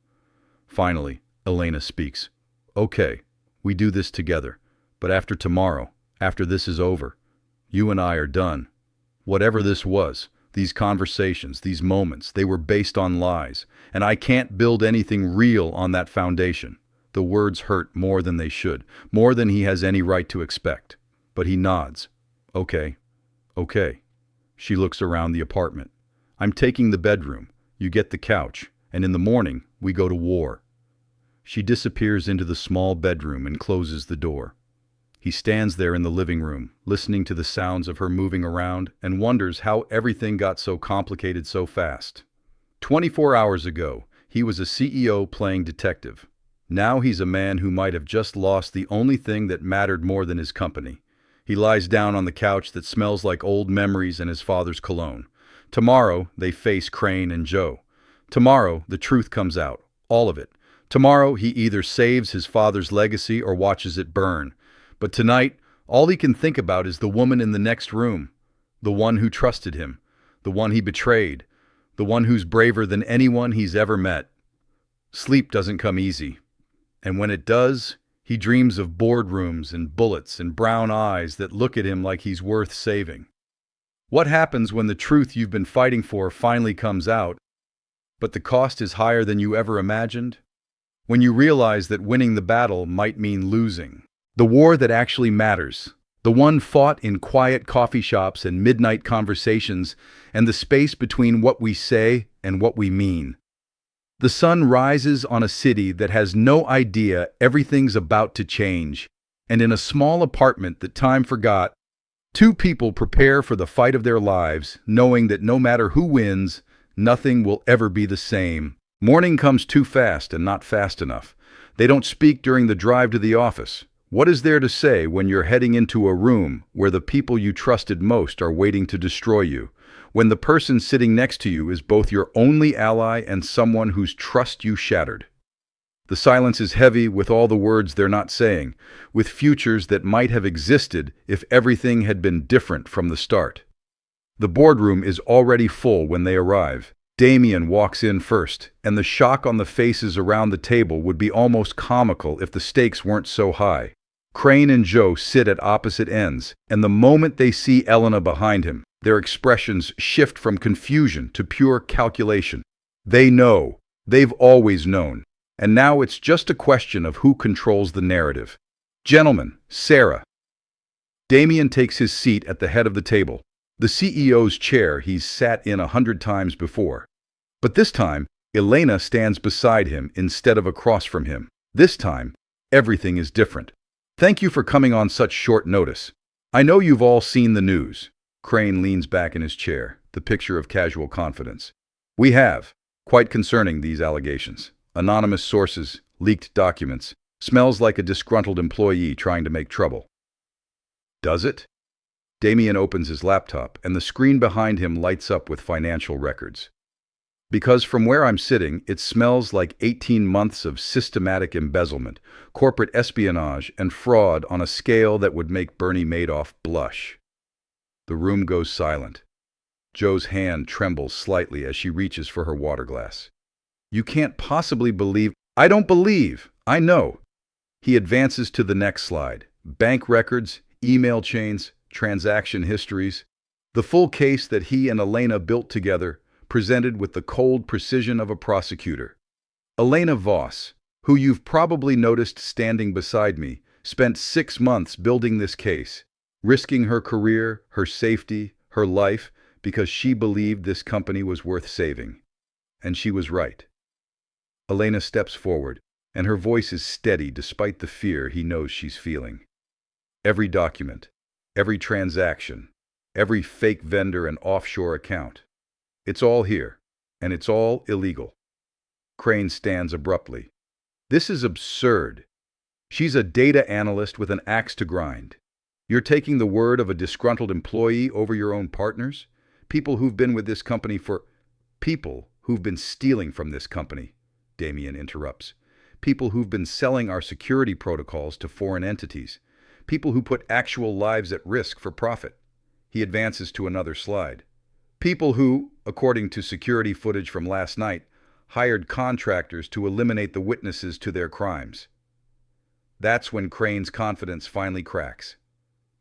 Finally, Elena speaks. Okay, we do this together, but after tomorrow, after this is over, you and I are done. Whatever this was, these conversations, these moments, they were based on lies, and I can't build anything real on that foundation. The words hurt more than they should, more than he has any right to expect. But he nods. Okay, okay. She looks around the apartment. I'm taking the bedroom. You get the couch. And in the morning, we go to war. She disappears into the small bedroom and closes the door. He stands there in the living room, listening to the sounds of her moving around, and wonders how everything got so complicated so fast. 24 hours ago, he was a CEO playing detective. Now he's a man who might have just lost the only thing that mattered more than his company. He lies down on the couch that smells like old memories and his father's cologne. Tomorrow, they face Crane and Joe. Tomorrow, the truth comes out. All of it. Tomorrow, he either saves his father's legacy or watches it burn. But tonight, all he can think about is the woman in the next room. The one who trusted him. The one he betrayed. The one who's braver than anyone he's ever met. Sleep doesn't come easy. And when it does, he dreams of boardrooms and bullets and brown eyes that look at him like he's worth saving. What happens when the truth you've been fighting for finally comes out, but the cost is higher than you ever imagined? When you realize that winning the battle might mean losing. The war that actually matters. The one fought in quiet coffee shops and midnight conversations, and the space between what we say and what we mean. The sun rises on a city that has no idea everything's about to change, and in a small apartment that time forgot, two people prepare for the fight of their lives, knowing that no matter who wins, nothing will ever be the same. Morning comes too fast and not fast enough. They don't speak during the drive to the office. What is there to say when you're heading into a room where the people you trusted most are waiting to destroy you? When the person sitting next to you is both your only ally and someone whose trust you shattered. The silence is heavy with all the words they're not saying, with futures that might have existed if everything had been different from the start. The boardroom is already full when they arrive. Damien walks in first, and the shock on the faces around the table would be almost comical if the stakes weren't so high. Crane and Joe sit at opposite ends, and the moment they see Elena behind him, their expressions shift from confusion to pure calculation. They know. They've always known. And now it's just a question of who controls the narrative. Gentlemen, Sarah. Damien takes his seat at the head of the table, the CEO's chair he's sat in 100 times before. But this time, Elena stands beside him instead of across from him. This time, everything is different. Thank you for coming on such short notice. I know you've all seen the news. Crane leans back in his chair, the picture of casual confidence. We have. Quite concerning, these allegations. Anonymous sources, leaked documents. Smells like a disgruntled employee trying to make trouble. Does it? Damien opens his laptop, and the screen behind him lights up with financial records. Because from where I'm sitting, it smells like 18 months of systematic embezzlement, corporate espionage, and fraud on a scale that would make Bernie Madoff blush. The room goes silent. Joe's hand trembles slightly as she reaches for her water glass. You can't possibly believe— I don't believe! I know! He advances to the next slide. Bank records, email chains, transaction histories. The full case that he and Elena built together, presented with the cold precision of a prosecutor. Elena Voss, who you've probably noticed standing beside me, spent 6 months building this case, risking her career, her safety, her life, because she believed this company was worth saving. And she was right. Elena steps forward, and her voice is steady despite the fear he knows she's feeling. Every document, every transaction, every fake vendor and offshore account. It's all here, and it's all illegal. Crane stands abruptly. This is absurd. She's a data analyst with an axe to grind. You're taking the word of a disgruntled employee over your own partners? People who've been with this company for... People who've been stealing from this company, Damien interrupts. People who've been selling our security protocols to foreign entities. People who put actual lives at risk for profit. He advances to another slide. People who, according to security footage from last night, hired contractors to eliminate the witnesses to their crimes. That's when Crane's confidence finally cracks.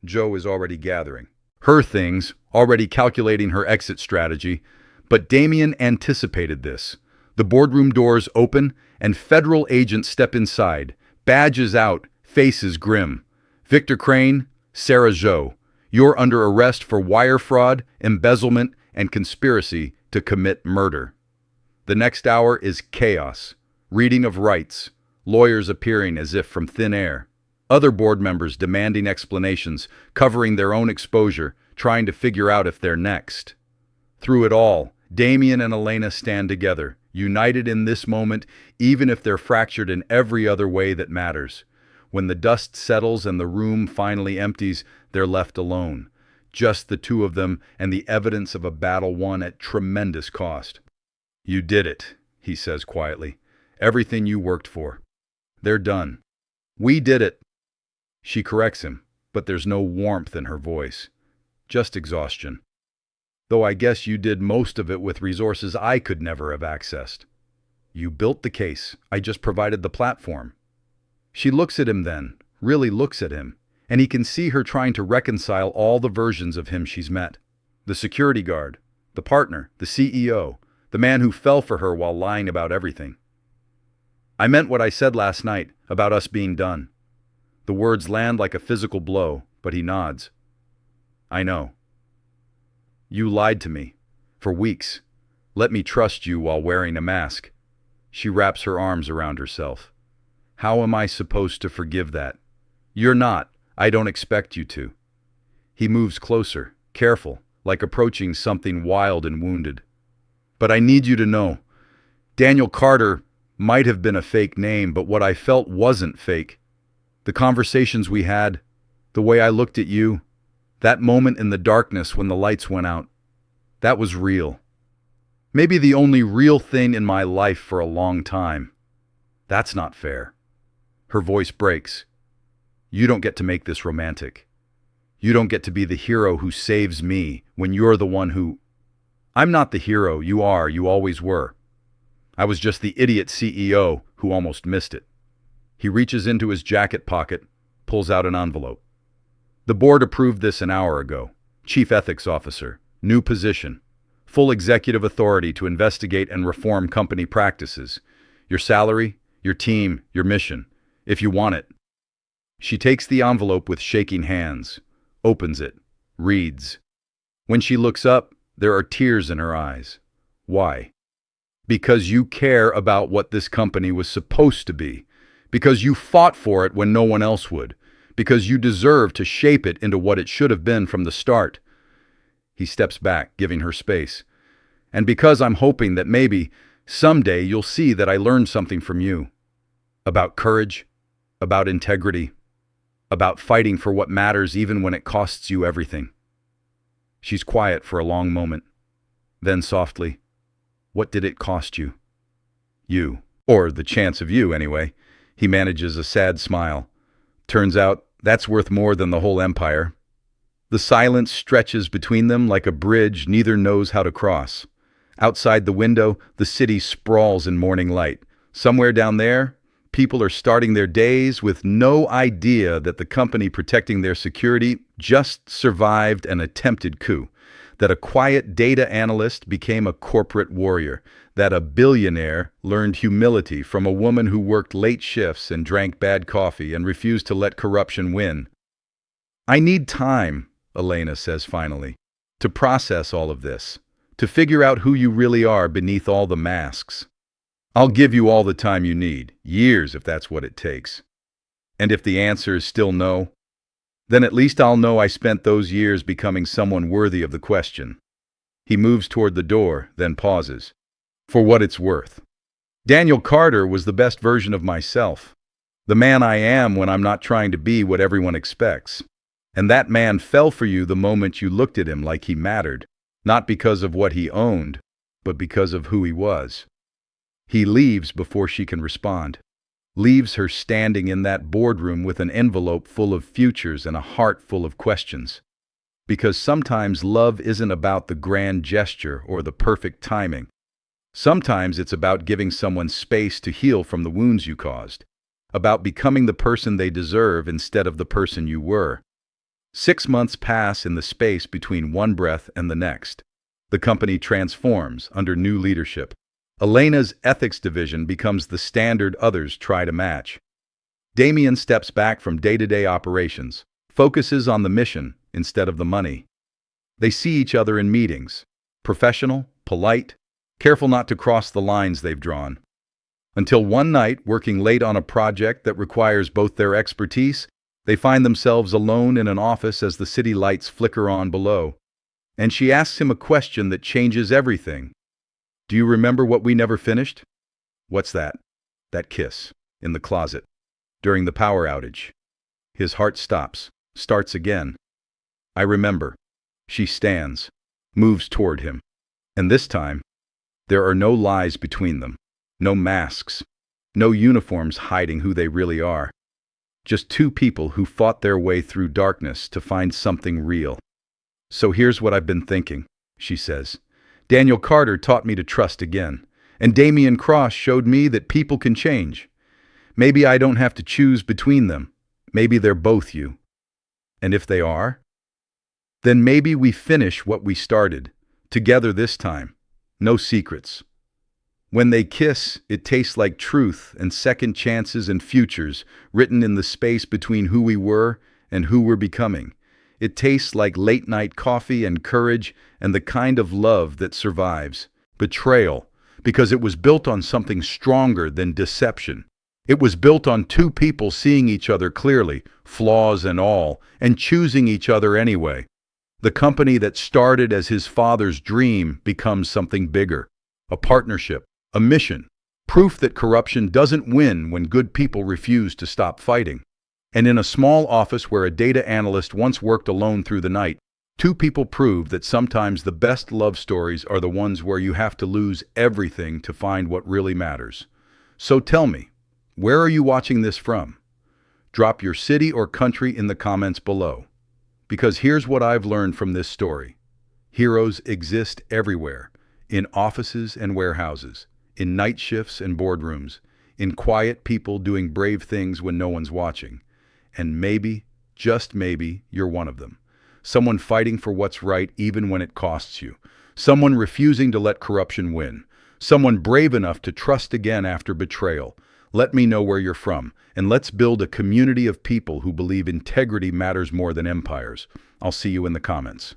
Jo is already gathering her things, already calculating her exit strategy, but Damien anticipated this. The boardroom doors open, and federal agents step inside, badges out, faces grim. Victor Crane, Sarah Jo, you're under arrest for wire fraud, embezzlement, and conspiracy to commit murder. The next hour is chaos, reading of rights, lawyers appearing as if from thin air, other board members demanding explanations, covering their own exposure, trying to figure out if they're next. Through it all, Damien and Elena stand together, united in this moment, even if they're fractured in every other way that matters. When the dust settles and the room finally empties, they're left alone. Just the two of them and the evidence of a battle won at tremendous cost. You did it, he says quietly. Everything you worked for. They're done. We did it. She corrects him, but there's no warmth in her voice. Just exhaustion. Though I guess you did most of it with resources I could never have accessed. You built the case. I just provided the platform. She looks at him then, really looks at him, and he can see her trying to reconcile all the versions of him she's met. The security guard, the partner, the CEO, the man who fell for her while lying about everything. I meant what I said last night about us being done. The words land like a physical blow, but he nods. I know. You lied to me. For weeks. Let me trust you while wearing a mask. She wraps her arms around herself. How am I supposed to forgive that? You're not. I don't expect you to. He moves closer, careful, like approaching something wild and wounded. But I need you to know. Daniel Carter might have been a fake name, but what I felt wasn't fake. The conversations we had, the way I looked at you, that moment in the darkness when the lights went out, that was real. Maybe the only real thing in my life for a long time. That's not fair. Her voice breaks. You don't get to make this romantic. You don't get to be the hero who saves me when you're the one who... I'm not the hero. You are. You always were. I was just the idiot CEO who almost missed it. He reaches into his jacket pocket, pulls out an envelope. The board approved this an hour ago. Chief Ethics Officer, new position, full executive authority to investigate and reform company practices. Your salary, your team, your mission, if you want it. She takes the envelope with shaking hands, opens it, reads. When she looks up, there are tears in her eyes. Why? Because you care about what this company was supposed to be. Because you fought for it when no one else would. Because you deserve to shape it into what it should have been from the start. He steps back, giving her space. And because I'm hoping that maybe, someday you'll see that I learned something from you. About courage, about integrity, about fighting for what matters even when it costs you everything. She's quiet for a long moment. Then softly, what did it cost you? You. Or the chance of you, anyway. He manages a sad smile. Turns out, that's worth more than the whole empire. The silence stretches between them like a bridge neither knows how to cross. Outside the window, the city sprawls in morning light. Somewhere down there, people are starting their days with no idea that the company protecting their security just survived an attempted coup, that a quiet data analyst became a corporate warrior, that a billionaire learned humility from a woman who worked late shifts and drank bad coffee and refused to let corruption win. I need time, Elena says finally, to process all of this, to figure out who you really are beneath all the masks. I'll give you all the time you need, years if that's what it takes. And if the answer is still no, then at least I'll know I spent those years becoming someone worthy of the question. He moves toward the door, then pauses. For what it's worth. Daniel Carter was the best version of myself. The man I am when I'm not trying to be what everyone expects. And that man fell for you the moment you looked at him like he mattered, not because of what he owned, but because of who he was. He leaves before she can respond. Leaves her standing in that boardroom with an envelope full of futures and a heart full of questions. Because sometimes love isn't about the grand gesture or the perfect timing. Sometimes it's about giving someone space to heal from the wounds you caused. About becoming the person they deserve instead of the person you were. 6 months pass in the space between one breath and the next. The company transforms under new leadership. Elena's ethics division becomes the standard others try to match. Damien steps back from day-to-day operations, focuses on the mission instead of the money. They see each other in meetings, professional, polite, careful not to cross the lines they've drawn. Until one night, working late on a project that requires both their expertise, they find themselves alone in an office as the city lights flicker on below. And she asks him a question that changes everything. Do you remember what we never finished? What's that? That kiss, in the closet, during the power outage. His heart stops, starts again. I remember. She stands, moves toward him. And this time, there are no lies between them, no masks, no uniforms hiding who they really are. Just two people who fought their way through darkness to find something real. So here's what I've been thinking, she says. Daniel Carter taught me to trust again, and Damien Cross showed me that people can change. Maybe I don't have to choose between them. Maybe they're both you. And if they are, then maybe we finish what we started, together this time. No secrets. When they kiss, it tastes like truth and second chances and futures written in the space between who we were and who we're becoming. It tastes like late-night coffee and courage and the kind of love that survives. Betrayal, because it was built on something stronger than deception. It was built on two people seeing each other clearly, flaws and all, and choosing each other anyway. The company that started as his father's dream becomes something bigger. A partnership, a mission, proof that corruption doesn't win when good people refuse to stop fighting. And in a small office where a data analyst once worked alone through the night, two people proved that sometimes the best love stories are the ones where you have to lose everything to find what really matters. So tell me, where are you watching this from? Drop your city or country in the comments below. Because here's what I've learned from this story. Heroes exist everywhere, in offices and warehouses, in night shifts and boardrooms, in quiet people doing brave things when no one's watching. And maybe, just maybe, you're one of them. Someone fighting for what's right even when it costs you. Someone refusing to let corruption win. Someone brave enough to trust again after betrayal. Let me know where you're from, and let's build a community of people who believe integrity matters more than empires. I'll see you in the comments.